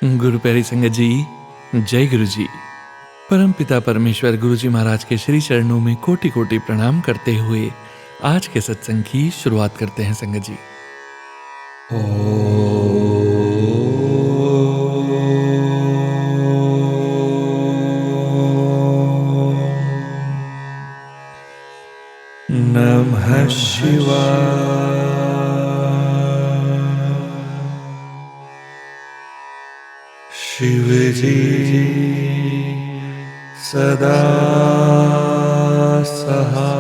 गुरु प्यारी संगत जी, जय गुरु जी। परम पिता परमेश्वर गुरु जी महाराज के श्री चरणों में कोटि कोटि प्रणाम करते हुए आज के सत्संग की शुरुआत करते हैं संगत जी। नमः शिवाय। शिव जी सदा सहाय।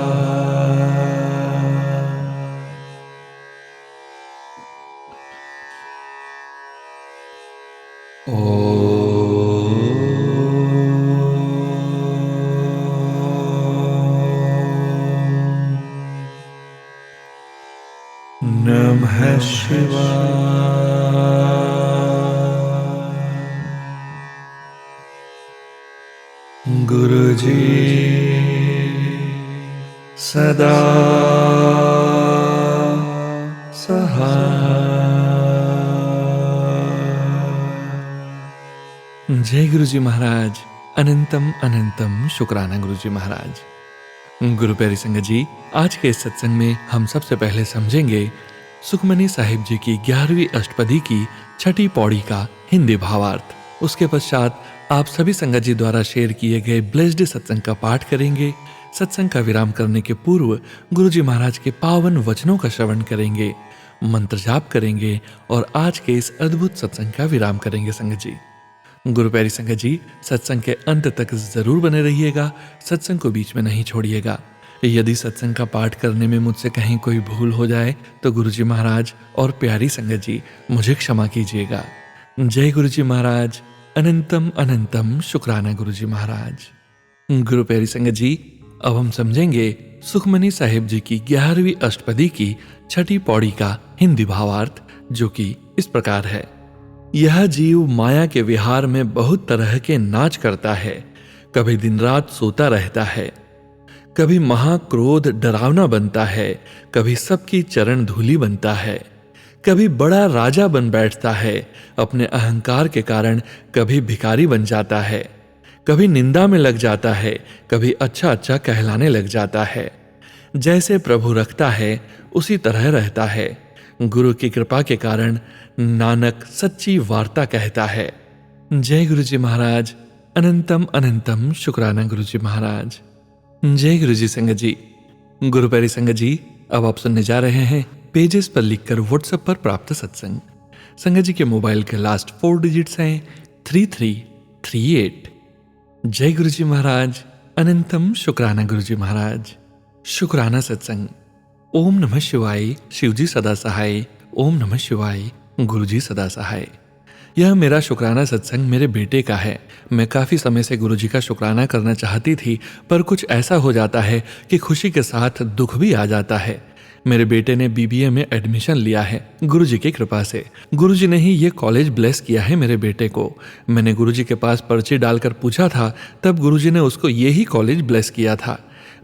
नमः शिवाय। गुरु जी सदा सहाय। जय गुरु जी महाराज। अनंतम अनंतम शुक्राना गुरु जी महाराज। गुरु प्यारी संगत जी, आज के इस सत्संग में हम सबसे पहले समझेंगे सुखमनी साहिब जी की 11वीं अष्टपदी की छठी पौड़ी का हिंदी भावार्थ। उसके पश्चात आप सभी संगत जी द्वारा शेयर किए गए ब्लेस्ड सत्संग का पाठ करेंगे। सत्संग का विराम करने के पूर्व गुरु जी महाराज के पावन वचनों का श्रवण करेंगे, मंत्र जाप करेंगे और आज के इस अद्भुत सत्संग का विराम करेंगे संगत जी। गुरु प्यारी संगत जी, सत्संग के अंत तक जरूर बने रहिएगा, सत्संग को बीच में नहीं छोड़िएगा। यदि सत्संग का पाठ करने में मुझसे कहीं कोई भूल हो जाए तो गुरु जी महाराज और प्यारी संगत जी मुझे क्षमा कीजिएगा। जय गुरु जी महाराज। अनंतम अनंतम शुक्राना गुरु जी महाराज। गुरु प्यारी संगत जी, अब हम समझेंगे सुखमनी साहिब जी की 11वीं अष्टपदी की छठी पौड़ी का हिंदी भावार्थ, जो कि इस प्रकार है। यह जीव माया के विहार में बहुत तरह के नाच करता है। कभी दिन रात सोता रहता है, कभी महाक्रोध डरावना बनता है, कभी सबकी चरण धूलि बनता है, कभी बड़ा राजा बन बैठता है, अपने अहंकार के कारण कभी भिखारी बन जाता है, कभी निंदा में लग जाता है, कभी अच्छा अच्छा कहलाने लग जाता है। जैसे प्रभु रखता है उसी तरह रहता है। गुरु की कृपा के कारण नानक सच्ची वार्ता कहता है। जय गुरु जी महाराज। अनंतम अनंतम शुक्राना गुरु जी महाराज। जय गुरु जी संगत जी। गुरु प्यारी संगत जी, अब आप सुनने जा रहे हैं पेजेस पर लिखकर व्हाट्सएप पर प्राप्त सत्संग। संगत जी के मोबाइल के लास्ट 4 डिजिट्स हैं 3338। जय गुरु जी महाराज। अनंतम शुक्राना गुरु जी महाराज। शुक्राना सत्संग। ओम नमः शिवाय। शिव जी सदा सहाय। ओम नमः शिवाय। गुरु जी सदा सहाय। यह मेरा शुक्राना सत्संग मेरे बेटे का है। मैं काफी समय से गुरु जी का शुक्राना करना चाहती थी, पर कुछ ऐसा हो जाता है कि खुशी के साथ दुख भी आ जाता है। मेरे बेटे ने बीबीए में एडमिशन लिया है गुरु जी की कृपा से। गुरु जी ने ही ये कॉलेज ब्लेस किया है मेरे बेटे को। मैंने गुरु जी के पास पर्ची डालकर पूछा था, तब गुरु जी ने उसको यही कॉलेज ब्लेस किया था।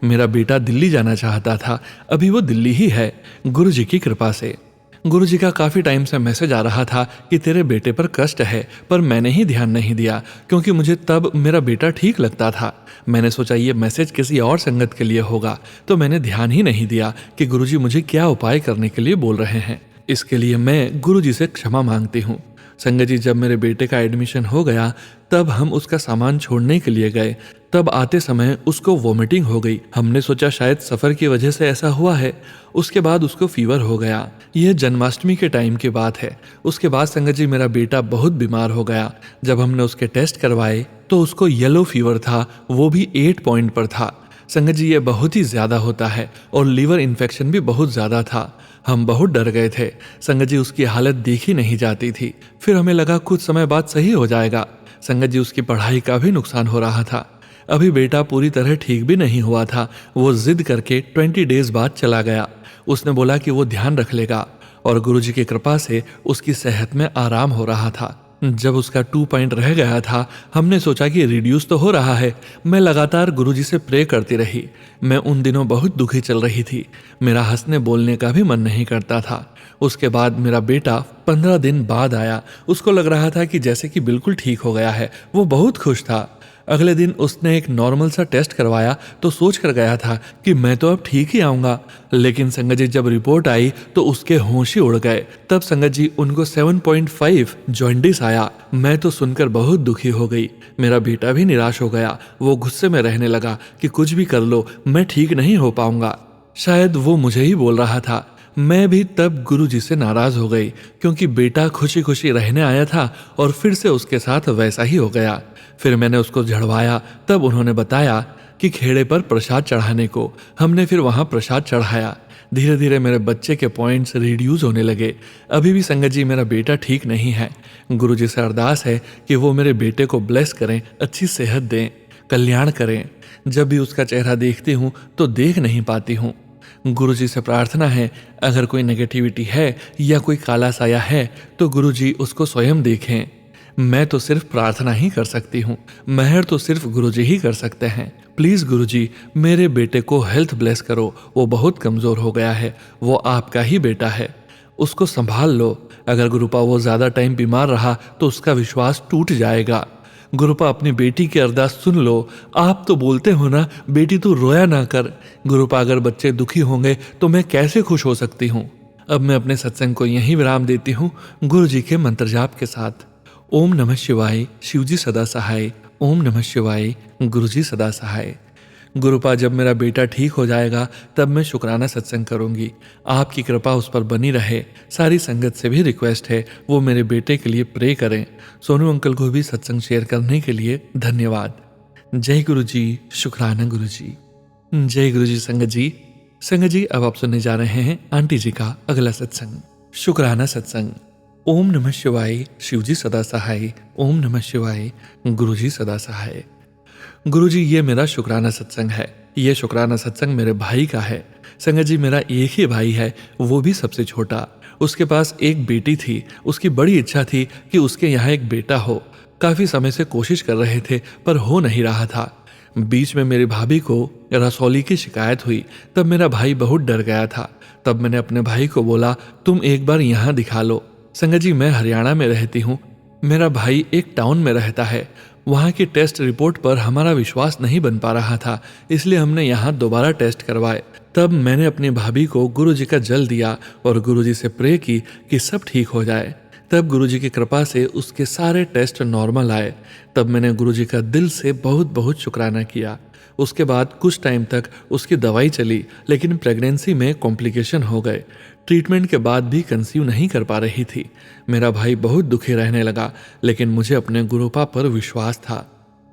मेरा बेटा दिल्ली जाना चाहता था, अभी वो दिल्ली ही है गुरु जी की कृपा से। गुरु जी का काफी टाइम से मैसेज आ रहा था कि तेरे बेटे पर कष्ट है, पर मैंने ही ध्यान नहीं दिया क्योंकि मुझे तब मेरा बेटा ठीक लगता था। मैंने सोचा ये मैसेज किसी और संगत के लिए होगा, तो मैंने ध्यान ही नहीं दिया कि गुरु जी मुझे क्या उपाय करने के लिए बोल रहे हैं। इसके लिए मैं गुरु जी से क्षमा मांगती हूँ। संगत जी, जब मेरे बेटे का एडमिशन हो गया तब हम उसका सामान छोड़ने के लिए गए। तब आते समय उसको वॉमिटिंग हो गई। हमने सोचा शायद सफर की वजह से ऐसा हुआ है। उसके बाद उसको फीवर हो गया। यह जन्माष्टमी के टाइम की बात है। उसके बाद संगत जी मेरा बेटा बहुत बीमार हो गया। जब हमने उसके टेस्ट करवाए तो उसको येलो फीवर था, वो भी 8 पॉइंट पर था। संगत जी, ये बहुत ही ज्यादा होता है और लीवर इन्फेक्शन भी बहुत ज्यादा था। हम बहुत डर गए थे। संगत जी, उसकी हालत देखी नहीं जाती थी। फिर हमें लगा कुछ समय बाद सही हो जाएगा। संगत जी, उसकी पढ़ाई का भी नुकसान हो रहा था। अभी बेटा पूरी तरह ठीक भी नहीं हुआ था। वो जिद करके 20 डेज बाद चला गया। उसने बोला कि वो ध्यान रख लेगा और गुरु जी की कृपा से उसकी सेहत में आराम हो रहा था। जब उसका 2 पॉइंट रह गया था, हमने सोचा कि रिड्यूस तो हो रहा है। मैं लगातार गुरुजी से प्रे करती रही। मैं उन दिनों बहुत दुखी चल रही थी। मेरा हंसने बोलने का भी मन नहीं करता था। उसके बाद मेरा बेटा 15 दिन बाद आया। उसको लग रहा था कि जैसे कि बिल्कुल ठीक हो गया है। वो बहुत खुश था। अगले दिन उसने एक नॉर्मल सा टेस्ट करवाया तो सोच कर गया था कि मैं तो अब ठीक ही आऊंगा। लेकिन संगत जी जब रिपोर्ट आई तो उसके होश ही उड़ गए। तब संगत जी उनको 7.5 जॉन्डिस आया। मैं तो सुनकर बहुत दुखी हो गई। मेरा बेटा भी निराश हो गया। वो गुस्से में रहने लगा कि कुछ भी कर लो, मैं ठीक नहीं हो पाऊंगा। शायद वो मुझे ही बोल रहा था। मैं भी तब गुरुजी से नाराज हो गई, क्योंकि बेटा खुशी खुशी रहने आया था और फिर से उसके साथ वैसा ही हो गया। फिर मैंने उसको झड़वाया। तब उन्होंने बताया कि खेड़े पर प्रसाद चढ़ाने को। हमने फिर वहां प्रसाद चढ़ाया। धीरे धीरे मेरे बच्चे के पॉइंट्स रिड्यूस होने लगे। अभी भी संगत जी मेरा बेटा ठीक नहीं है। गुरुजी से अरदास है कि वो मेरे बेटे को ब्लेस करें, अच्छी सेहत दें, कल्याण करें। जब भी उसका चेहरा देखती हूँ तो देख नहीं पाती हूँ। गुरुजी से प्रार्थना है, अगर कोई नेगेटिविटी है या कोई काला साया है तो गुरुजी उसको स्वयं देखें। मैं तो सिर्फ प्रार्थना ही कर सकती हूँ। मेहर तो सिर्फ गुरुजी ही कर सकते हैं। प्लीज गुरुजी मेरे बेटे को हेल्थ ब्लेस करो। वो बहुत कमजोर हो गया है। वो आपका ही बेटा है, उसको संभाल लो। अगर गुरुपा वो ज्यादा टाइम बीमार रहा तो उसका विश्वास टूट जाएगा। गुरुपा अपनी बेटी की अरदास सुन लो। आप तो बोलते हो ना, बेटी तू रोया ना कर। गुरुपा अगर बच्चे दुखी होंगे तो मैं कैसे खुश हो सकती हूँ। अब मैं अपने सत्संग को यहीं विराम देती हूँ गुरु जी के मंत्र जाप के साथ। ओम नमः शिवाय, शिवजी सदा सहाय। ओम नमः शिवाय, गुरुजी सदा सहाय। गुरुपा जब मेरा बेटा ठीक हो जाएगा तब मैं शुक्राना सत्संग करूंगी। आपकी कृपा उस पर बनी रहे। सारी संगत से भी रिक्वेस्ट है वो मेरे बेटे के लिए प्रे करें। सोनू अंकल को भी सत्संग शेयर करने के लिए धन्यवाद। जय गुरु जी, शुक्राना गुरु जी। जय गुरु जी संगत जी। संगत जी अब आप सुनने जा रहे हैं आंटी जी का अगला सत्संग, शुक्राना सत्संग। ओम नमः शिवाय, शिवजी सदा सहाय। ओम नमः शिवाय, गुरुजी सदा सहाय। गुरुजी ये मेरा शुक्राना सत्संग है। ये शुक्राना सत्संग मेरे भाई का है। संगत जी मेरा एक ही भाई है, वो भी सबसे छोटा। उसके पास एक बेटी थी। उसकी बड़ी इच्छा थी कि उसके यहाँ एक बेटा हो। काफी समय से कोशिश कर रहे थे पर हो नहीं रहा था। बीच में मेरी भाभी को रसौली की शिकायत हुई। तब मेरा भाई बहुत डर गया था। तब मैंने अपने भाई को बोला तुम एक बार यहाँ दिखा लो। संगत जी मैं हरियाणा में रहती हूँ। मेरा भाई एक टाउन में रहता है। वहाँ की टेस्ट रिपोर्ट पर हमारा विश्वास नहीं बन पा रहा था, इसलिए हमने यहाँ दोबारा टेस्ट करवाए। तब मैंने अपनी भाभी को गुरुजी का जल दिया और गुरुजी से प्रे की कि सब ठीक हो जाए। तब गुरुजी की कृपा से उसके सारे टेस्ट नॉर्मल आए। तब मैंने गुरुजी का दिल से बहुत बहुत शुक्राना किया। उसके बाद कुछ टाइम तक उसकी दवाई चली, लेकिन प्रेगनेंसी में कॉम्प्लिकेशन हो गए। ट्रीटमेंट के बाद भी कंसीव नहीं कर पा रही थी। मेरा भाई बहुत दुखी रहने लगा, लेकिन मुझे अपने गुरुपा पर विश्वास था।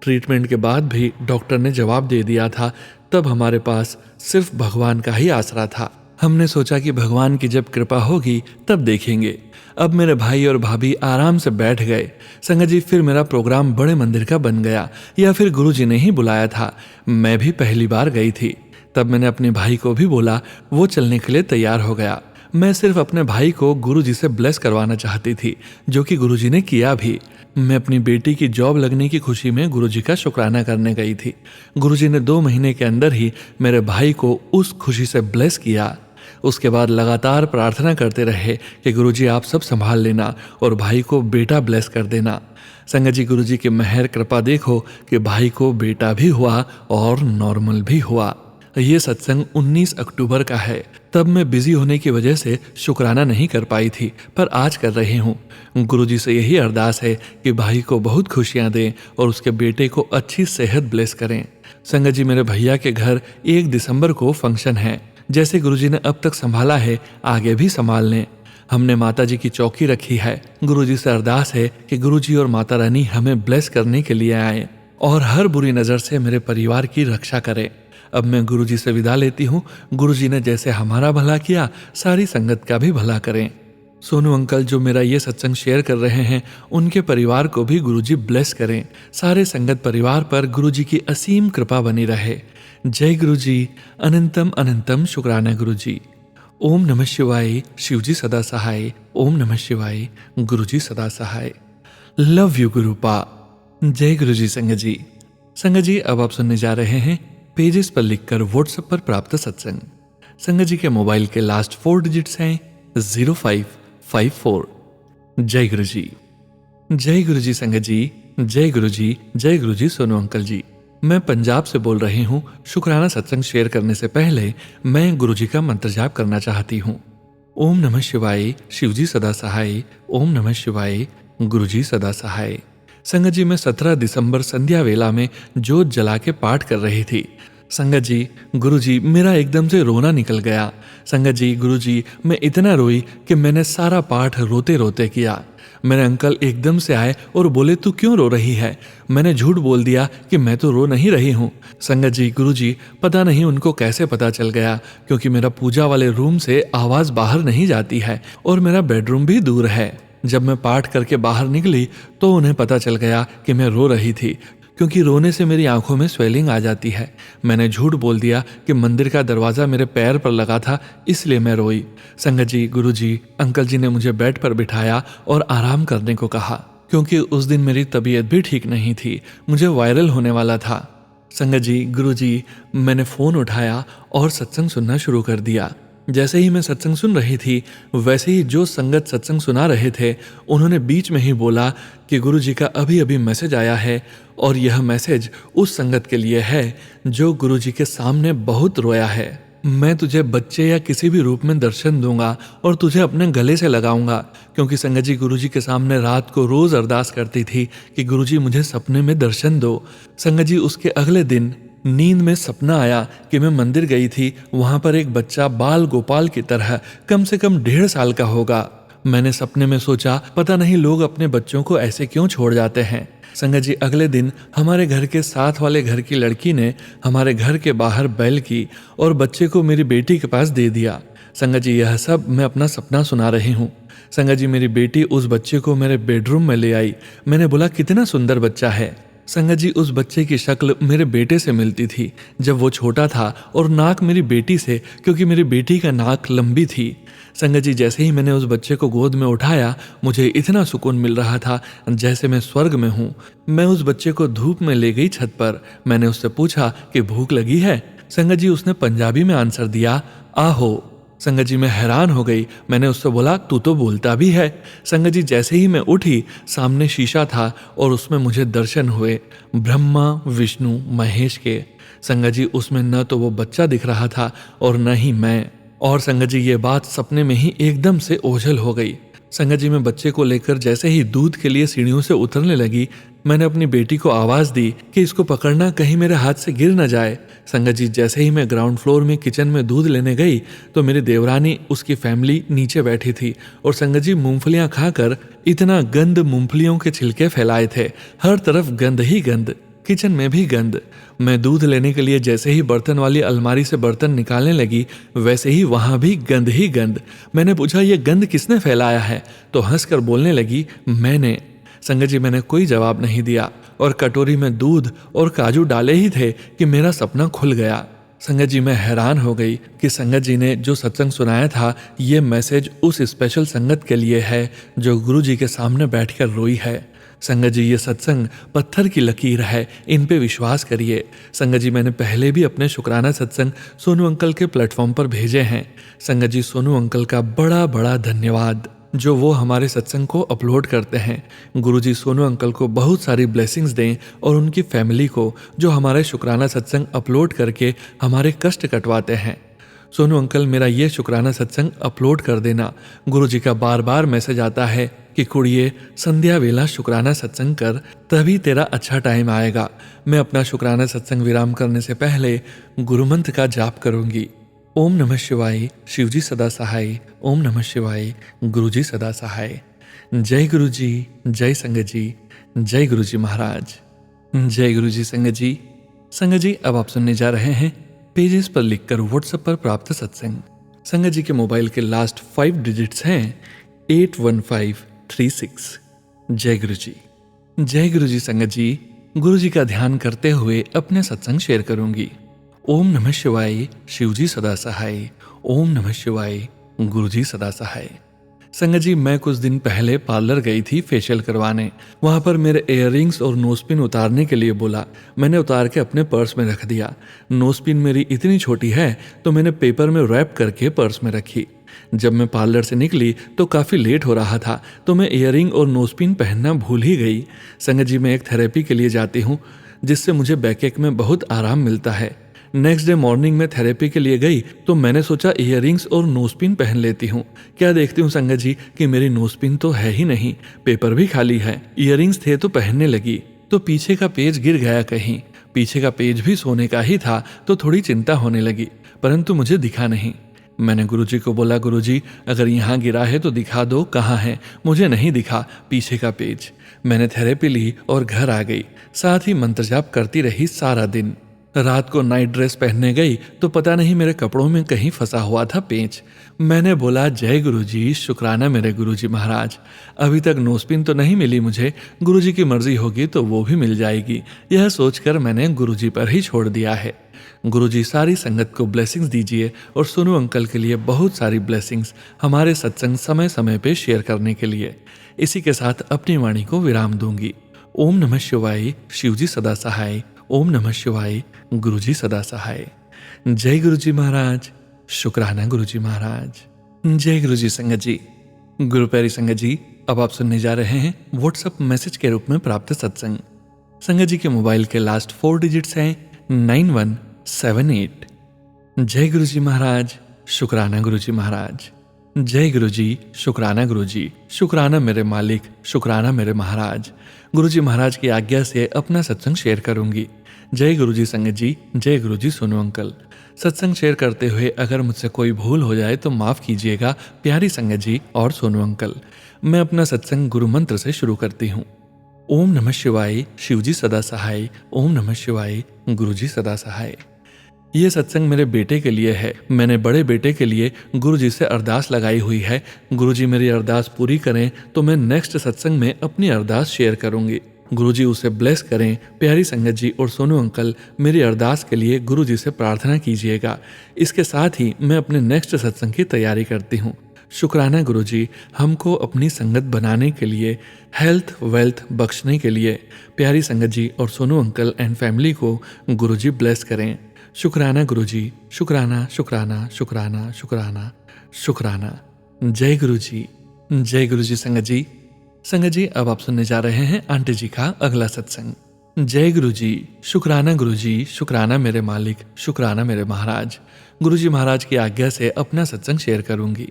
ट्रीटमेंट के बाद भी डॉक्टर ने जवाब दे दिया था। तब हमारे पास सिर्फ भगवान का ही आसरा था। हमने सोचा कि भगवान की जब कृपा होगी तब देखेंगे। अब मेरे भाई और भाभी आराम से बैठ गए। संगत जी फिर मेरा प्रोग्राम बड़े मंदिर का बन गया, या फिर गुरुजी ने ही बुलाया था। मैं भी पहली बार गई थी। तब मैंने अपने भाई को भी बोला, वो चलने के लिए तैयार हो गया। मैं सिर्फ अपने भाई को गुरुजी से ब्लेस करवाना चाहती थी, जो कि गुरुजी ने किया भी। मैं अपनी बेटी की जॉब लगने की खुशी में गुरुजी का शुक्राना करने गई थी। गुरुजी ने 2 महीने के अंदर ही मेरे भाई को उस खुशी से ब्लेस किया। उसके बाद लगातार प्रार्थना करते रहे कि गुरुजी आप सब संभाल लेना और भाई को बेटा ब्लेस कर देना। संगत जी गुरुजी की मेहर कृपा देखो कि भाई को बेटा भी हुआ और नॉर्मल भी हुआ। ये सत्संग 19 अक्टूबर का है। तब मैं बिजी होने की वजह से शुक्राना नहीं कर पाई थी, पर आज कर रही हूँ। गुरुजी से यही अरदास है कि भाई को बहुत खुशियाँ दें और उसके बेटे को अच्छी सेहत ब्लेस करें। संगत जी मेरे भैया के घर 1 दिसंबर को फंक्शन है। जैसे गुरुजी ने अब तक संभाला है, आगे भी संभाल लें। हमने माता जी की चौकी रखी है। गुरुजी से अरदास है कि गुरुजी और माता रानी हमें ब्लेस करने के लिए आए और हर बुरी नज़र से मेरे परिवार की रक्षा करें। अब मैं गुरुजी से विदा लेती हूँ। गुरुजी ने जैसे हमारा भला किया, सारी संगत का भी भला करें। सोनू अंकल जो मेरा ये सत्संग शेयर कर रहे हैं, उनके परिवार को भी गुरुजी ब्लेस करें। सारे संगत परिवार पर गुरुजी की असीम कृपा बनी रहे। जय गुरुजी, अनंतम अनंतम शुक्राना गुरुजी। ओम नमः शिवाय, शिवजी सदा सहाय। ओम नमः शिवाय, गुरुजी सदा सहाय। Love you गुरुपा। जय गुरु जी संगत जी। संगत जी, अब आप सुनने जा रहे हैं पेजेस पर लिखकर व्हाट्सएप पर प्राप्त सत्संग। संगत जी के मोबाइल के लास्ट 4 डिजिट्स हैं 0554। जय गुरु जी। जय गुरु जी संगत जी। जय गुरु जी। जय गुरु जी सोनू अंकल जी। मैं पंजाब से बोल रही हूँ। शुक्राना सत्संग शेयर करने से पहले मैं गुरु जी का मंत्र जाप करना चाहती हूँ। ओम नमः शिवाय, शिवजी सदा सहाय। ओम नमः शिवाय, गुरुजी सदा सहाय। संगत जी, मैं 17 दिसंबर संध्या वेला में जोत जला के पाठ कर रही थी। संगत जी, गुरुजी, मेरा एकदम से रोना निकल गया। संगत जी, गुरुजी, मैं इतना रोई कि मैंने सारा पाठ रोते रोते किया। मेरे अंकल एकदम से आए और बोले, तू क्यों रो रही है? मैंने झूठ बोल दिया कि मैं तो रो नहीं रही हूँ। संगत जी, गुरुजी, पता नहीं उनको कैसे पता चल गया, क्योंकि मेरा पूजा वाले रूम से आवाज बाहर नहीं जाती है और मेरा बेडरूम भी दूर है। जब मैं पाठ करके बाहर निकली तो उन्हें पता चल गया कि मैं रो रही थी, क्योंकि रोने से मेरी आंखों में स्वेलिंग आ जाती है। मैंने झूठ बोल दिया कि मंदिर का दरवाजा मेरे पैर पर लगा था, इसलिए मैं रोई। संगत जी, गुरुजी, अंकल जी ने मुझे बेड पर बिठाया और आराम करने को कहा, क्योंकि उस दिन मेरी तबीयत भी ठीक नहीं थी, मुझे वायरल होने वाला था। संगत जी, गुरुजी, मैंने फोन उठाया और सत्संग सुनना शुरू कर दिया। जैसे ही मैं सत्संग सुन रही थी, वैसे ही जो संगत सत्संग सुना रहे थे, उन्होंने बीच में ही बोला कि गुरुजी का अभी अभी मैसेज आया है और यह मैसेज उस संगत के लिए है जो गुरुजी के सामने बहुत रोया है। मैं तुझे बच्चे या किसी भी रूप में दर्शन दूंगा और तुझे अपने गले से लगाऊंगा, क्योंकि संगत जी गुरुजी के सामने रात को रोज अरदास करती थी कि गुरुजी मुझे सपने में दर्शन दो। संगत जी, उसके अगले दिन नींद में सपना आया कि मैं मंदिर गई थी। वहां पर एक बच्चा बाल गोपाल की तरह कम से कम 1.5 साल का होगा। मैंने सपने में सोचा, पता नहीं लोग अपने बच्चों को ऐसे क्यों छोड़ जाते हैं। संगत जी, अगले दिन हमारे घर के साथ वाले घर की लड़की ने हमारे घर के बाहर बैल की और बच्चे को मेरी बेटी के पास दे दिया। संगत जी, यह सब मैं अपना सपना सुना रही हूँ। संगत जी, मेरी बेटी उस बच्चे को मेरे बेडरूम में ले आई। मैंने बोला, कितना सुंदर बच्चा है। संगत जी, उस बच्चे की शक्ल मेरे बेटे से मिलती थी जब वो छोटा था, और नाक मेरी बेटी से, क्योंकि मेरी बेटी का नाक लंबी थी। संगत जी, जैसे ही मैंने उस बच्चे को गोद में उठाया, मुझे इतना सुकून मिल रहा था जैसे मैं स्वर्ग में हूँ। मैं उस बच्चे को धूप में ले गई छत पर। मैंने उससे पूछा कि भूख लगी है? संगत जी, उसने पंजाबी में आंसर दिया, आहो। संगत जी, मैं हैरान हो गई। मैंने उससे बोला, तू तो बोलता भी है। संगत जी, जैसे ही मैं उठी, सामने शीशा था और उसमें मुझे दर्शन हुए ब्रह्मा विष्णु महेश के। संगत जी, उसमें न तो वो बच्चा दिख रहा था और न ही मैं। और संगत जी, ये बात सपने में ही एकदम से ओझल हो गई। संगत जी, मैं बच्चे को लेकर जैसे ही दूध के लिए सीढ़ियों से उतरने लगी, मैंने अपनी बेटी को आवाज दी कि इसको पकड़ना, कहीं मेरे हाथ से गिर न जाए। संगत जी, जैसे ही मैं ग्राउंड फ्लोर में किचन में दूध लेने गई तो मेरी देवरानी, उसकी फैमिली नीचे बैठी थी और संगत जी मूंगफलियां खाकर इतना गंद, मूंगफलियों के छिलके फैलाए थे, हर तरफ गंद ही गंद, किचन में भी गंद। मैं दूध लेने के लिए जैसे ही बर्तन वाली अलमारी से बर्तन निकालने लगी, वैसे ही वहां भी गंद ही गंद। मैंने पूछा, ये गंद किसने फैलाया है? तो हंसकर बोलने लगी, मैंने। संगत जी, मैंने कोई जवाब नहीं दिया और कटोरी में दूध और काजू डाले ही थे कि मेरा सपना खुल गया। संगत जी, मैं हैरान हो गई कि संगत जी ने जो सत्संग सुनाया था, ये मैसेज उस स्पेशल संगत के लिए है जो गुरु जी के सामने बैठकर रोई है। संगत जी, ये सत्संग पत्थर की लकीर है, इन पे विश्वास करिए। संगत जी, मैंने पहले भी अपने शुक्राना सत्संग सोनू अंकल के प्लेटफॉर्म पर भेजे हैं। संगत जी, सोनू अंकल का बड़ा बड़ा धन्यवाद जो वो हमारे सत्संग को अपलोड करते हैं। गुरुजी सोनू अंकल को बहुत सारी ब्लेसिंग्स दें और उनकी फैमिली को, जो हमारे शुक्राना सत्संग अपलोड करके हमारे कष्ट कटवाते हैं। सोनू अंकल, मेरा ये शुक्राना सत्संग अपलोड कर देना। गुरुजी का बार बार मैसेज आता है कि कुड़िए, संध्या वेला शुक्राना सत्संग कर, तभी तेरा अच्छा टाइम आएगा। मैं अपना शुक्राना सत्संग विराम करने से पहले गुरुमंत्र का जाप करूंगी। ओम नमः शिवाय, शिवजी सदा सहाय। ओम नमः शिवाय, गुरुजी सदा सहाय। जय गुरुजी, जय संगत जी, जय गुरुजी महाराज। जय गुरुजी संगत जी। संगत जी, अब आप सुनने जा रहे हैं पेजेस पर लिखकर व्हाट्सएप पर प्राप्त सत्संग। संगत जी के मोबाइल के लास्ट 5 डिजिट्स हैं 81536। जय गुरुजी। जय गुरुजी संगत जी। गुरुजी का ध्यान करते हुए अपने सत्संग शेयर करूंगी। ओम नमः शिवाय, शिवजी सदा सहाय। ओम नमः शिवाय, गुरुजी सदा सहाय। संगत जी, मैं कुछ दिन पहले पार्लर गई थी फेशियल करवाने। वहां पर मेरे इयररिंग्स और नोजपिन उतारने के लिए बोला। मैंने उतार के अपने पर्स में रख दिया। नोजपिन मेरी इतनी छोटी है तो मैंने पेपर में रैप करके पर्स में रखी। जब मैं पार्लर से निकली तो काफ़ी लेट हो रहा था, तो मैं इयररिंग और नोजपिन पहनना भूल ही गई। संगत जी, मैं एक थेरेपी के लिए जाती हूँ जिससे मुझे बैकएक में बहुत आराम मिलता है। नेक्स्ट डे मॉर्निंग में थेरेपी के लिए गई तो मैंने सोचा इयररिंग्स और नोजपिन पहन लेती हूँ। क्या देखती हूँ संगत जी कि मेरी नोजपिन तो है ही नहीं, पेपर भी खाली है। इयररिंग्स थे तो पहनने लगी तो पीछे का पेज गिर गया कहीं। पीछे का पेज भी सोने का ही था तो थोड़ी चिंता होने लगी, परंतु मुझे दिखा नहीं। मैंने गुरुजी को बोला, गुरुजी अगर यहाँ गिरा है तो दिखा दो कहाँ है। मुझे नहीं दिखा पीछे का पेज। मैंने थेरेपी ली और घर आ गई। साथ ही मंत्र जाप करती रही सारा दिन। रात को नाइट ड्रेस पहनने गई तो पता नहीं मेरे कपड़ों में कहीं फंसा हुआ था पेंच। मैंने बोला, जय गुरुजी, शुक्राना मेरे गुरुजी महाराज। अभी तक नोजपिन तो नहीं मिली मुझे, गुरुजी की मर्जी होगी तो वो भी मिल जाएगी। यह सोचकर मैंने गुरुजी पर ही छोड़ दिया है। गुरुजी सारी संगत को ब्लेसिंग्स दीजिए और सोनू अंकल के लिए बहुत सारी ब्लेसिंग्स हमारे सत्संग समय समय पे शेयर करने के लिए। इसी के साथ अपनी वाणी को विराम दूंगी। ओम नमः शिवाय, शिवजी सदा सहाय। ओम नमः शिवाय, गुरुजी सदा सहाय। जय गुरुजी महाराज, शुक्राना गुरुजी महाराज। जय गुरुजी संगत जी। गुरु प्यारी संगत जी, अब आप सुनने जा रहे हैं व्हाट्सएप मैसेज के रूप में प्राप्त सत्संग। संगत जी के मोबाइल के लास्ट 4 डिजिट्स हैं 9178। जय गुरुजी महाराज, शुक्राना गुरुजी महाराज। जय गुरुजी, शुक्राना गुरुजी, शुक्राना मेरे मालिक, शुक्राना मेरे महाराज। गुरुजी महाराज की आज्ञा से अपना सत्संग शेयर करूंगी। जय गुरुजी संगत जी, जय गुरुजी सोनू अंकल। सत्संग शेयर करते हुए अगर मुझसे कोई भूल हो जाए तो माफ कीजिएगा प्यारी संगत जी और सोनू अंकल। मैं अपना सत्संग गुरु मंत्र से शुरू करती हूँ। ओम नमः शिवाय, शिवजी सदा सहाय। ओम नमः शिवाय, गुरुजी सदा सहाय। ये सत्संग मेरे बेटे के लिए है। मैंने बड़े बेटे के लिए गुरुजी से अरदास लगाई हुई है। गुरुजी मेरी अरदास पूरी करें तो मैं नेक्स्ट सत्संग में अपनी अरदास शेयर करूंगी। गुरुजी उसे ब्लेस करें। प्यारी संगत जी और सोनू अंकल मेरी अरदास के लिए गुरुजी से प्रार्थना कीजिएगा। इसके साथ ही मैं अपने नेक्स्ट सत्संग की तैयारी करती हूँ। शुक्राना गुरुजी, हमको अपनी संगत बनाने के लिए, हेल्थ वेल्थ बख्शने के लिए प्यारी संगत जी और सोनू अंकल एंड फैमिली को गुरुजी ब्लेस करें। शुक्राना गुरुजी, शुक्राना शुक्राना शुक्राना शुक्राना शुक्राना। जय गुरुजी, जय गुरुजी संगत जी। संगत जी, अब आप सुनने जा रहे हैं आंटी जी का अगला सत्संग। जय गुरुजी, शुक्राना गुरुजी, शुक्राना मेरे मालिक, शुक्राना मेरे महाराज। गुरुजी महाराज की आज्ञा से अपना सत्संग शेयर करूंगी।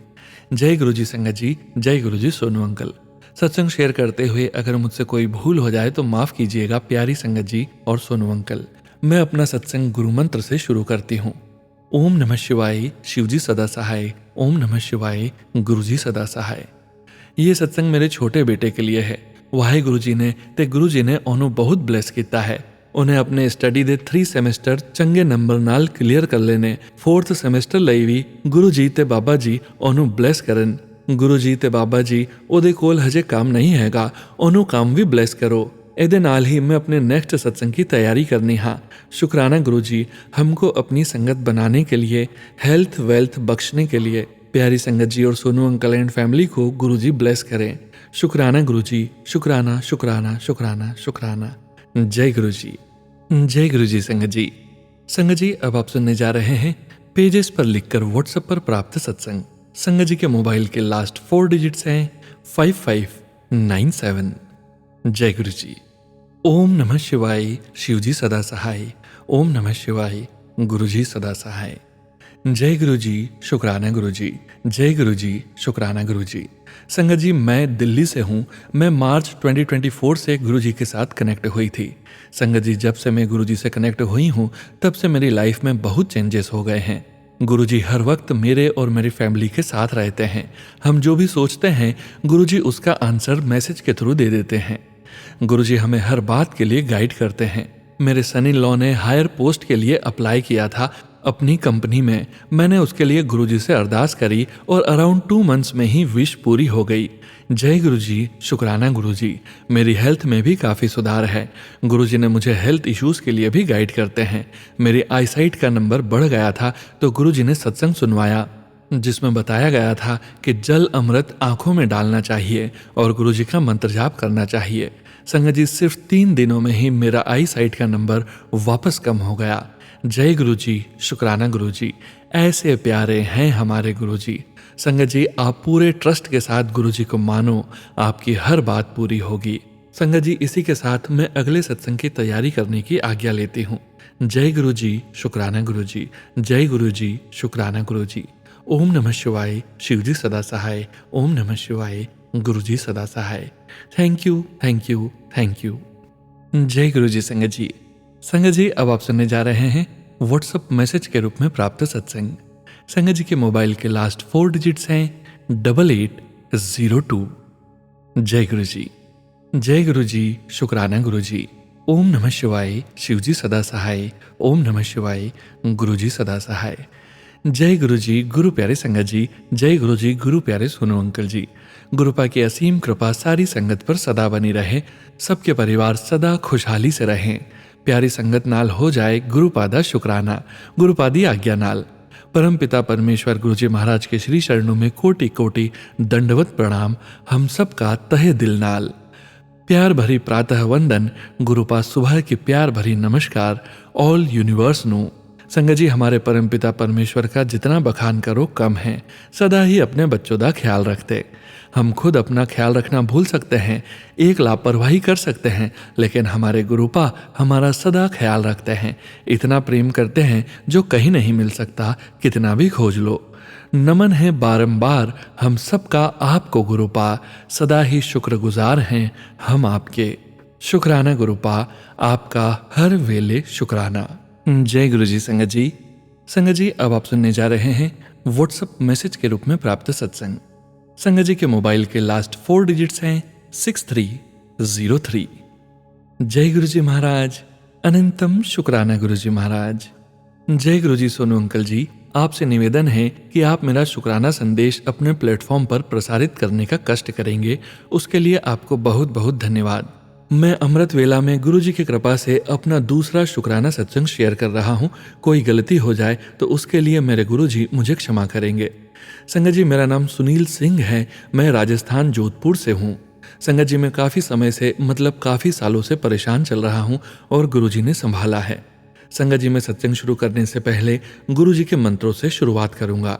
जय गुरुजी संगत जी, जय गुरुजी सोनू अंकल। सत्संग शेयर करते हुए अगर मुझसे कोई भूल हो जाए तो माफ कीजिएगा प्यारी संगत जी और सोनू अंकल। मैं अपना सत्संग गुरु मंत्र से शुरू करती हूँ। ओम नमः शिवाय, शिवजी सदा सहाय। ओम नमः शिवाय, गुरुजी सदा सहाय। ये सत्संग मेरे छोटे बेटे के लिए है। वाहे गुरुजी ने ते गुरुजी ने ओनू बहुत ब्लेस किया है। उन्हें अपने स्टडी दे 3 सेमेस्टर चंगे नंबर नाल क्लियर कर लेने 4th सेमेस्टर ਲਈ ਵੀ ਗੁਰੂ ਜੀ ਤੇ ਬਾਬਾ ਜੀ ਉਹਨੂੰ ਬਲੈਸ ਕਰਨ। ਗੁਰੂ ਜੀ ਤੇ ਬਾਬਾ ਜੀ ਉਹਦੇ ਕੋਲ ਹਜੇ ਕੰਮ नहीं हैगा, ਉਹਨੂੰ ਕੰਮ ਵੀ ਬਲੈਸ करो। ਇਹਦੇ ਨਾਲ ही मैं अपने नेक्स्ट सत्संग की तैयारी करनी हाँ। शुक्राना गुरु जी, हमको अपनी संगत बनाने के लिए, हेल्थ वेल्थ बख्शने के लिए प्यारी संगत जी और सोनू अंकल एंड फैमिली को गुरु जी ब्लेस करें। शुक्राना गुरु जी, शुक्राना शुक्राना शुक्राना शुक्राना। जय गुरु जी, जय गुरु जी संगत जी। संगत जी, अब आप सुनने जा रहे हैं पेजेस पर लिखकर व्हाट्सएप पर प्राप्त सत्संग। संगत जी के मोबाइल के लास्ट 4 डिजिट्स हैं 5597। जय गुरु जी। ओम नमः शिवाय, शिवजी सदा सहाय। ओम नमः शिवाय, गुरुजी सदा सहाय। जय गुरु जी, शुक्राना गुरु जी। जय गुरु जी, शुक्राना गुरु जी। संगत जी, मैं दिल्ली से हूँ। मैं मार्च 2024 से गुरु जी के साथ कनेक्ट हुई थी। संगत जी, जब से मैं गुरु जी से कनेक्ट हुई हूँ तब से मेरी लाइफ में बहुत चेंजेस हो गए हैं। गुरु जी हर वक्त मेरे और मेरी फैमिली के साथ रहते हैं। हम जो भी सोचते हैं गुरु जी उसका आंसर मैसेज के थ्रू दे देते हैं। गुरु जी हमें हर बात के लिए गाइड करते हैं। मेरे सन इन लॉ ने हायर पोस्ट के लिए अप्लाई किया था अपनी कंपनी में। मैंने उसके लिए गुरुजी से अरदास करी और अराउंड 2 मंथ्स में ही विश पूरी हो गई। जय गुरुजी, शुक्राना गुरुजी। मेरी हेल्थ में भी काफ़ी सुधार है। गुरुजी ने मुझे हेल्थ इश्यूज़ के लिए भी गाइड करते हैं। मेरी आईसाइट का नंबर बढ़ गया था तो गुरुजी ने सत्संग सुनवाया। जिसमें बताया गया था कि जल अमृत आंखों में डालना चाहिए और गुरुजी का मंत्र जाप करना चाहिए। संगत जी, सिर्फ 3 दिनों में ही मेरा आई साइट का नंबर वापस कम हो गया। जय गुरुजी, शुक्राना गुरुजी, ऐसे प्यारे हैं हमारे गुरुजी। संगत जी, आप पूरे ट्रस्ट के साथ गुरुजी को मानो, आपकी हर बात पूरी होगी। संगत जी, इसी के साथ मैं अगले सत्संग की तैयारी करने की आज्ञा लेती हूँ। जय गुरुजी, शुक्राना गुरुजी, जय गुरुजी, शुक्राना गुरुजी। ओम नमः शिवाय, शिवजी सदा सहाय। ओम नमः शिवाय, गुरुजी सदा सहाय। Thank you, thank you, thank you. जय गुरुजी। संगत जी, संगत जी, अब आप सुनने जा रहे हैं व्हाट्सएप मैसेज के रूप में प्राप्त सत्संग। संगत जी के मोबाइल के लास्ट 4 डिजिट्स हैं 8802। जय गुरुजी, जय गुरुजी, शुक्राना गुरुजी। ओम नमः शिवाय, शिवजी सदा सहाय। ओम नमः शिवाय, गुरुजी सदा सहाय। जय गुरुजी, गुरु प्यारे संगत जी। जय गुरुजी, गुरु प्यारे सोनू अंकल जी। गुरुपा की असीम कृपा सारी संगत पर सदा बनी रहे, सबके परिवार सदा खुशहाली से रहें। प्यारी संगत नाल हो जाए गुरुपादा शुक्राना, गुरुपादी आज्ञा नाल। परम पिता परमेश्वर गुरुजी महाराज के श्री चरणों में कोटि कोटि दंडवत प्रणाम, हम सबका तहे दिल नाल। प्यार भरी प्रातः वंदन, गुरुपा सुबह की प्यार भरी नमस्कार, ऑल यूनिवर्स नो। संगत जी, हमारे परमपिता परमेश्वर का जितना बखान करो कम है, सदा ही अपने बच्चों का ख्याल रखते। हम खुद अपना ख्याल रखना भूल सकते हैं, एक लापरवाही कर सकते हैं, लेकिन हमारे गुरुपा हमारा सदा ख्याल रखते हैं। इतना प्रेम करते हैं जो कहीं नहीं मिल सकता, कितना भी खोज लो। नमन है बारंबार हम सबका आपको गुरुपा, सदा ही शुक्रगुजार हैं हम आपके। शुक्राना गुरुपा, आपका हर वेले शुक्राना। जय गुरुजी। संगत जी, संगत जी, अब आप सुनने जा रहे हैं व्हाट्सएप मैसेज के रूप में प्राप्त सत्संग। संगत जी के मोबाइल के लास्ट 4 डिजिट्स हैं 6303। जय गुरुजी महाराज, अनंतम शुक्राना गुरुजी महाराज। जय गुरुजी सोनू अंकल जी, आपसे निवेदन है कि आप मेरा शुक्राना संदेश अपने प्लेटफॉर्म पर प्रसारित करने का कष्ट करेंगे, उसके लिए आपको बहुत बहुत धन्यवाद। मैं अमृत वेला में गुरुजी की कृपा से अपना दूसरा शुक्राना सत्संग शेयर कर रहा हूँ। कोई गलती हो जाए तो उसके लिए मेरे गुरुजी मुझे क्षमा करेंगे। संगत जी, मेरा नाम सुनील सिंह है, मैं राजस्थान जोधपुर से हूँ। संगत जी, मैं काफ़ी समय से काफ़ी सालों से परेशान चल रहा हूँ और गुरुजी ने संभाला है। संगत जी, मैं सत्संग शुरू करने से पहले गुरुजी के मंत्रों से शुरुआत करूँगा।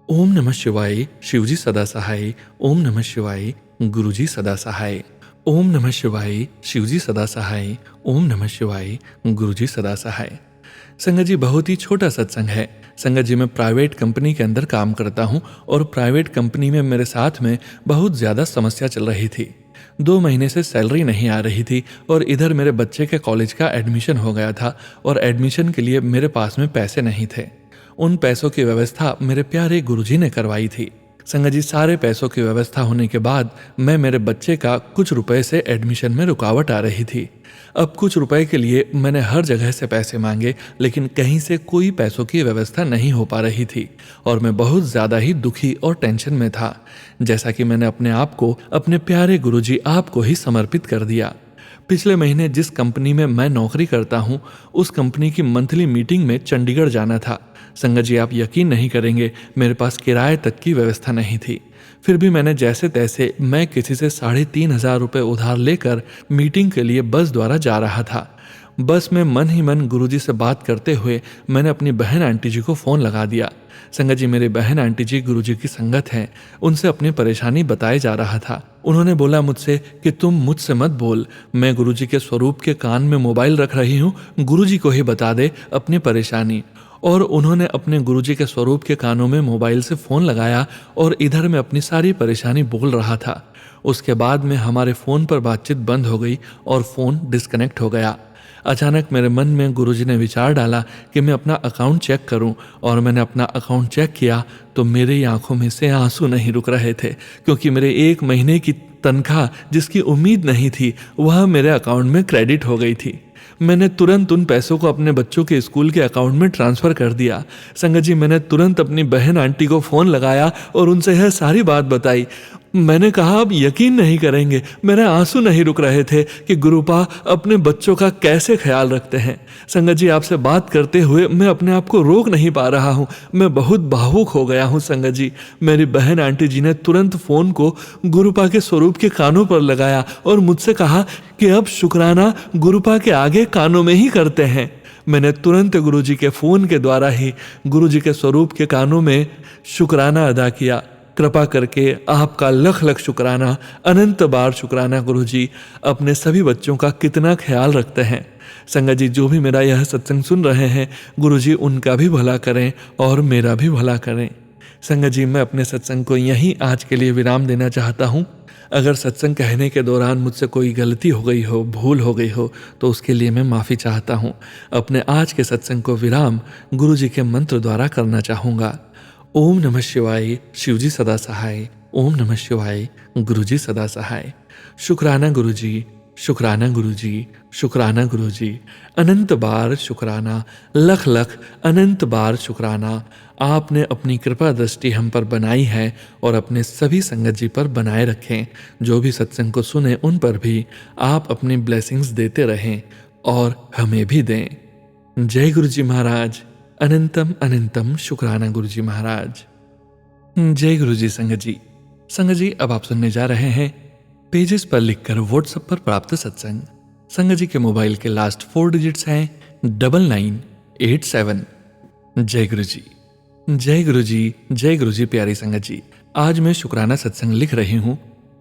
ओम नमः शिवाय, शिवजी सदा सहाय। ओम नमः शिवाय, गुरुजी सदा सहाय। ओम नमः शिवाय, शिवजी सदा सहाय। ओम नमः शिवाय, गुरुजी सदा सहाय। संगत जी, बहुत ही छोटा सत्संग है। संगत जी, मैं प्राइवेट कंपनी के अंदर काम करता हूँ और प्राइवेट कंपनी में मेरे साथ में बहुत ज़्यादा समस्या चल रही थी। 2 महीने से सैलरी नहीं आ रही थी और इधर मेरे बच्चे के कॉलेज का एडमिशन हो गया था और एडमिशन के लिए मेरे पास में पैसे नहीं थे। उन पैसों की व्यवस्था मेरे प्यारे गुरुजी ने करवाई थी। संगत जी, सारे पैसों की व्यवस्था होने के बाद मैं मेरे बच्चे का कुछ रुपए से एडमिशन में रुकावट आ रही थी। अब कुछ रुपए के लिए मैंने हर जगह से पैसे मांगे, लेकिन कहीं से कोई पैसों की व्यवस्था नहीं हो पा रही थी और मैं बहुत ज़्यादा ही दुखी और टेंशन में था। जैसा कि मैंने अपने आप को अपने प्यारे गुरुजी आपको ही समर्पित कर दिया। पिछले महीने जिस कंपनी में मैं नौकरी करता हूँ, उस कंपनी की मंथली मीटिंग में चंडीगढ़ जाना था। संगत जी, आप यकीन नहीं करेंगे, मेरे पास किराए तक की व्यवस्था नहीं थी। फिर भी मैंने जैसे तैसे मैं किसी से 3,500 रुपये उधार लेकर मीटिंग के लिए बस द्वारा जा रहा था। बस में मन ही मन गुरुजी से बात करते हुए मैंने अपनी बहन आंटी जी को फ़ोन लगा दिया। संगत जी, मेरी बहन आंटी जी गुरुजी की संगत हैं, उनसे अपनी परेशानी बताए जा रहा था। उन्होंने बोला मुझसे कि तुम मुझसे मत बोल, मैं गुरुजी के स्वरूप के कान में मोबाइल रख रही हूँ, गुरुजी को ही बता दे अपनी परेशानी। और उन्होंने अपने गुरुजी के स्वरूप के कानों में मोबाइल से फ़ोन लगाया और इधर मैं अपनी सारी परेशानी बोल रहा था। उसके बाद में हमारे फ़ोन पर बातचीत बंद हो गई और फ़ोन डिस्कनेक्ट हो गया। अचानक मेरे मन में गुरुजी ने विचार डाला कि मैं अपना अकाउंट चेक करूं और मैंने अपना अकाउंट चेक किया तो मेरी आंखों में से आंसू नहीं रुक रहे थे, क्योंकि मेरे 1 महीने की तनख्वाह जिसकी उम्मीद नहीं थी वह मेरे अकाउंट में क्रेडिट हो गई थी। मैंने तुरंत उन पैसों को अपने बच्चों के स्कूल के अकाउंट में ट्रांसफ़र कर दिया। संगत जी, मैंने तुरंत अपनी बहन आंटी को फ़ोन लगाया और उनसे यह सारी बात बताई। मैंने कहा, आप यकीन नहीं करेंगे, मेरे आंसू नहीं रुक रहे थे कि गुरुपा अपने बच्चों का कैसे ख्याल रखते हैं। संगत जी, आपसे बात करते हुए मैं अपने आप को रोक नहीं पा रहा हूँ। मैं बहुत भावुक हो गया हूँ संगत जी। मेरी बहन आंटी जी ने तुरंत फोन को गुरुपा के स्वरूप के कानों पर लगाया और मुझसे कहा कि अब शुक्राना गुरुपा के आगे कानों में ही करते हैं। मैंने तुरंत गुरुजी के फोन के द्वारा ही गुरुजी के स्वरूप के कानों में शुक्राना अदा किया। कृपा करके आपका लख लख शुक्राना, अनंत बार शुक्राना गुरुजी, अपने सभी बच्चों का कितना ख्याल रखते हैं। संगत जी, जो भी मेरा यह सत्संग सुन रहे हैं, गुरुजी उनका भी भला करें और मेरा भी भला करें। संगत जी, मैं अपने सत्संग को यहीं आज के लिए विराम देना चाहता हूँ। अगर सत्संग कहने के दौरान मुझसे कोई गलती हो गई हो, भूल हो गई हो, तो उसके लिए मैं माफ़ी चाहता हूँ। अपने आज के सत्संग को विराम गुरुजी के मंत्र द्वारा करना चाहूँगा। ओम नमः शिवाय, शिवजी सदा सहाय। ओम नमः शिवाय, गुरुजी सदा सहाय। शुक्राना गुरुजी, शुक्राना गुरुजी, शुक्राना गुरुजी, अनंत बार शुक्राना, लख लख अनंत बार शुक्राना। आपने अपनी कृपा दृष्टि हम पर बनाई है और अपने सभी संगत जी पर बनाए रखें। जो भी सत्संग को सुने उन पर भी आप अपनी ब्लेसिंग्स देते रहें और हमें भी दें। जय गुरुजी महाराज। अनंतम अनंतम शुक्राना गुरुजी महाराज। जय गुरुजी। संगत जी, संगत जी, अब आप सुनने जा रहे हैं पेजेस पर लिखकर व्हाट्सएप पर प्राप्त सत्संग। संगत जी के मोबाइल के लास्ट 4 डिजिट्स हैं 9987। जय गुरुजी। जय गुरुजी, जय गुरुजी। प्यारी संगत जी, आज मैं शुक्राना सत्संग लिख रही हूँ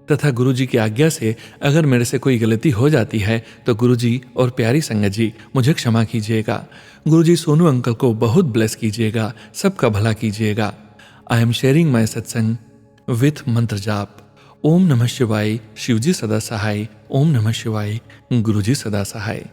तथा गुरुजी की आज्ञा से अगर मेरे से कोई गलती हो जाती है तो गुरुजी और प्यारी संगत जी मुझे क्षमा कीजिएगा। गुरुजी सोनू अंकल को बहुत ब्लेस कीजिएगा, सबका भला कीजिएगा। आई एम शेयरिंग माई सत्संग विथ मंत्र जाप। ओम नमः शिवाय, शिवजी सदा सहाय। ओम नमः शिवाय, गुरुजी सदा सहाय।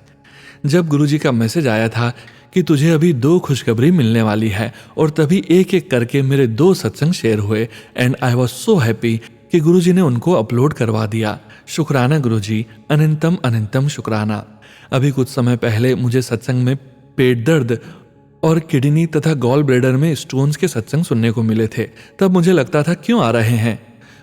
जब गुरुजी का मैसेज आया था कि तुझे अभी 2 खुशखबरी मिलने वाली है और तभी एक एक करके मेरे 2 सत्संग शेयर हुए and I was so happy कि गुरुजी ने उनको अपलोड करवा दिया। शुक्राना गुरुजी, अनंतम अनंतम शुक्राना। अभी कुछ समय पहले मुझे सत्संग में पेट दर्द और किडनी तथा गॉल ब्लैडर में स्टोन्स के सत्संग सुनने को मिले थे। तब मुझे लगता था क्यों आ रहे हैं।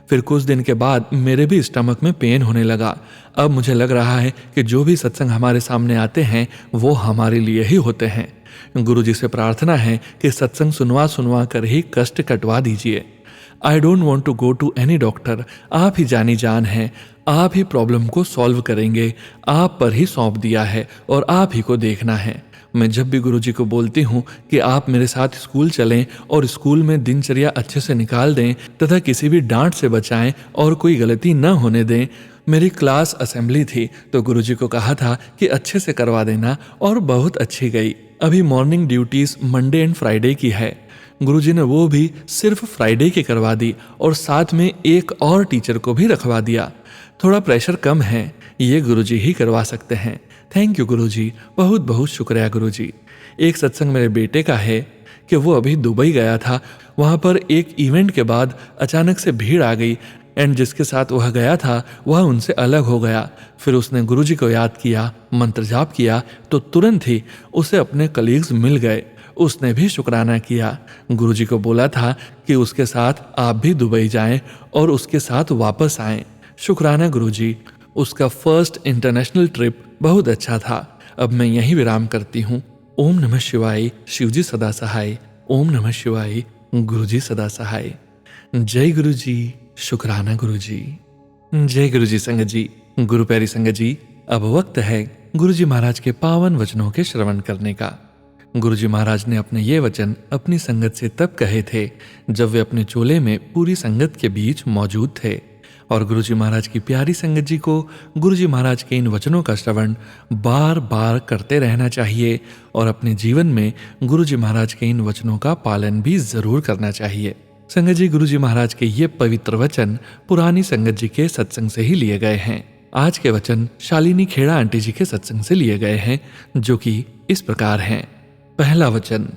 फिर कुछ दिन के बाद मेरे भी स्टमक में पेन होने लगा। अब मुझे लग रहा है कि जो भी सत्संग हमारे सामने आते हैं वो हमारे लिए ही होते हैं। गुरुजी से प्रार्थना है कि सत्संग सुनवा सुनवा कर ही कष्ट कटवा दीजिए। I don't want to go to any doctor. आप ही जानी जान हैं, आप ही प्रॉब्लम को सॉल्व करेंगे। आप पर ही सौंप दिया है और आप ही को देखना है। मैं जब भी गुरुजी को बोलती हूँ कि आप मेरे साथ स्कूल चलें और स्कूल में दिनचर्या अच्छे से निकाल दें तथा किसी भी डांट से बचाएं और कोई गलती न होने दें। मेरी क्लास असेंबली थी तो गुरुजी को कहा था कि अच्छे से करवा देना और बहुत अच्छी गई। अभी morning duties Monday and Friday की है। गुरुजी ने वो भी सिर्फ फ्राइडे की करवा दी और साथ में एक और टीचर को भी रखवा दिया। थोड़ा प्रेशर कम है, ये गुरुजी ही करवा सकते हैं। थैंक यू गुरुजी, बहुत बहुत शुक्रिया गुरुजी। एक सत्संग मेरे बेटे का है कि वो अभी दुबई गया था। वहाँ पर एक इवेंट के बाद अचानक से भीड़ आ गई एंड जिसके साथ वह गया था वह उनसे अलग हो गया। फिर उसने गुरुजी को याद किया, मंत्र जाप किया तो तुरंत ही उसे अपने कलीग्स मिल गए। उसने भी शुक्राना किया। गुरुजी को बोला था कि उसके साथ आप भी दुबई जाएं और उसके साथ वापस आएं। शुक्राना गुरुजी। उसका फर्स्ट इंटरनेशनल ट्रिप बहुत अच्छा था। अब मैं यहीं विराम करती हूँ। ओम नमः शिवाय, शिवजी सदा सहाय। ओम नमः शिवाय, गुरुजी सदा सहाय। जय गुरुजी। शुक्राना गुरुजी। जय गुरुजी। संगत जी, गुरु प्यारी संगत जी, अब वक्त है गुरुजी महाराज के पावन वचनों के श्रवण करने का। गुरुजी महाराज ने अपने ये वचन अपनी संगत से तब कहे थे जब वे अपने चोले में पूरी संगत के बीच मौजूद थे और गुरुजी महाराज की प्यारी संगत जी को गुरुजी महाराज के इन वचनों का श्रवण बार बार करते रहना चाहिए और अपने जीवन में गुरुजी महाराज के इन वचनों का पालन भी जरूर करना चाहिए। संगत जी, गुरुजी महाराज के ये पवित्र वचन पुरानी संगत जी के सत्संग से ही लिए गए हैं। आज के वचन शालिनी खेड़ा आंटी जी के सत्संग से लिए गए हैं जो कि इस प्रकार हैं। पहला वचन,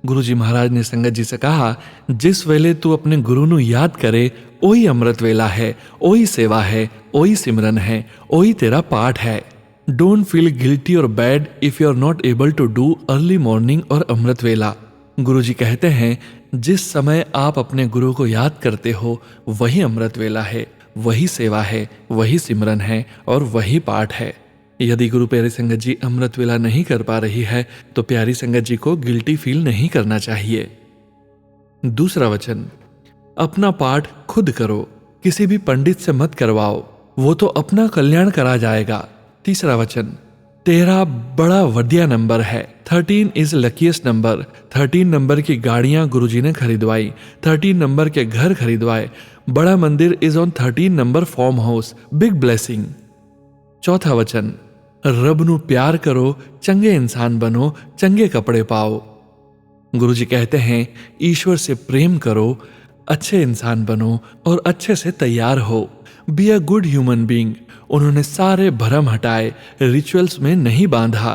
गुरुजी महाराज ने संगत जी से कहा, जिस वेले तू अपने गुरु नु याद करे ओही अमृत वेला है, ओही सेवा है, ओही सिमरन है, ओही तेरा पाठ है। डोंट फील गिल्टी और bad if you are not able to do early morning और अमृत वेला। गुरुजी कहते हैं जिस समय आप अपने गुरु को याद करते हो वही अमृत वेला है, वही सेवा है, वही सिमरन है और वही पाठ है। यदि गुरु प्यारी संगत जी अमृत वेला नहीं कर पा रही है तो प्यारी संगत जी को गिल्टी फील नहीं करना चाहिए। दूसरा वचन, अपना पाठ खुद करो, किसी भी पंडित से मत करवाओ, वो तो अपना कल्याण करा जाएगा। तीसरा वचन, 13 बड़ा वडिया नंबर है, 13 इज लकीस्ट नंबर। 13 नंबर की गाड़ियां गुरुजी ने खरीदवाई, 13 नंबर के घर खरीदवाए, बड़ा मंदिर is on 13 number farm house, big blessing. चौथा वचन, रब नू प्यार करो, चंगे इंसान बनो, चंगे कपड़े पाओ। गुरुजी कहते हैं ईश्वर से प्रेम करो, अच्छे इंसान बनो और अच्छे से तैयार हो, be a good human being. उन्होंने सारे भरम हटाए, रिचुअल्स में नहीं बांधा।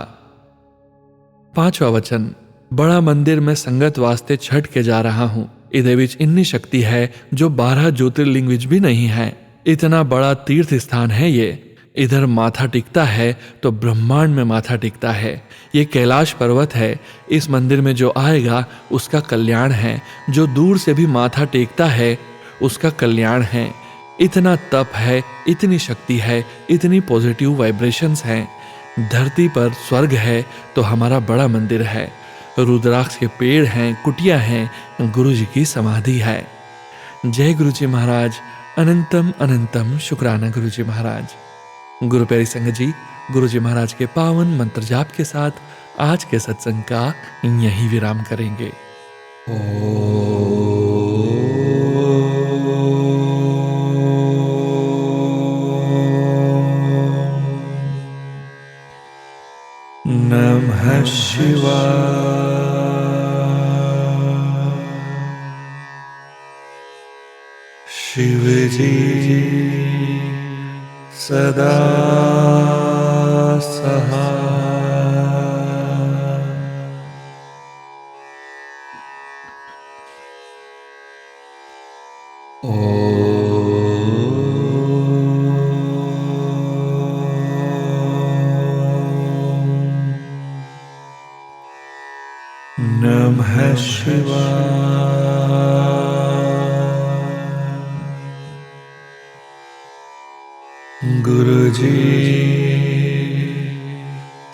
पांचवा वचन, बड़ा मंदिर में संगत वास्ते छठ के जा रहा हूं, इदे विच इन्नी शक्ति है जो 12 ज्योतिर्लिंग विच भी नहीं है। इतना बड़ा तीर्थ स्थान है ये, इधर माथा टिकता है तो ब्रह्मांड में माथा टिकता है। ये कैलाश पर्वत है, इस मंदिर में जो आएगा उसका कल्याण है, जो दूर से भी माथा टेकता है उसका कल्याण है। इतना तप है, इतनी शक्ति है, इतनी पॉजिटिव वाइब्रेशंस हैं। धरती पर स्वर्ग है तो हमारा बड़ा मंदिर है, रुद्राक्ष के पेड़ हैं, कुटिया हैं, गुरुजी की समाधि है। जय गुरुजी महाराज, अनंतम अनंतम शुक्राना गुरुजी महाराज। गुरु प्यारी संगत जी, गुरुजी महाराज के पावन मंत्र जाप के साथ आज के सत्संग का यही विराम करेंगे। नमः शिवाय। शिव जी सदा सहाय। नमः शिवाय। गुरुजी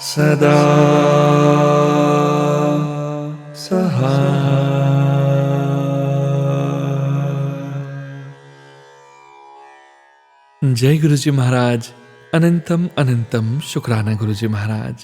सदा सहाय। जय गुरुजी महाराज, अनंतम अनंतम शुक्राना गुरुजी महाराज।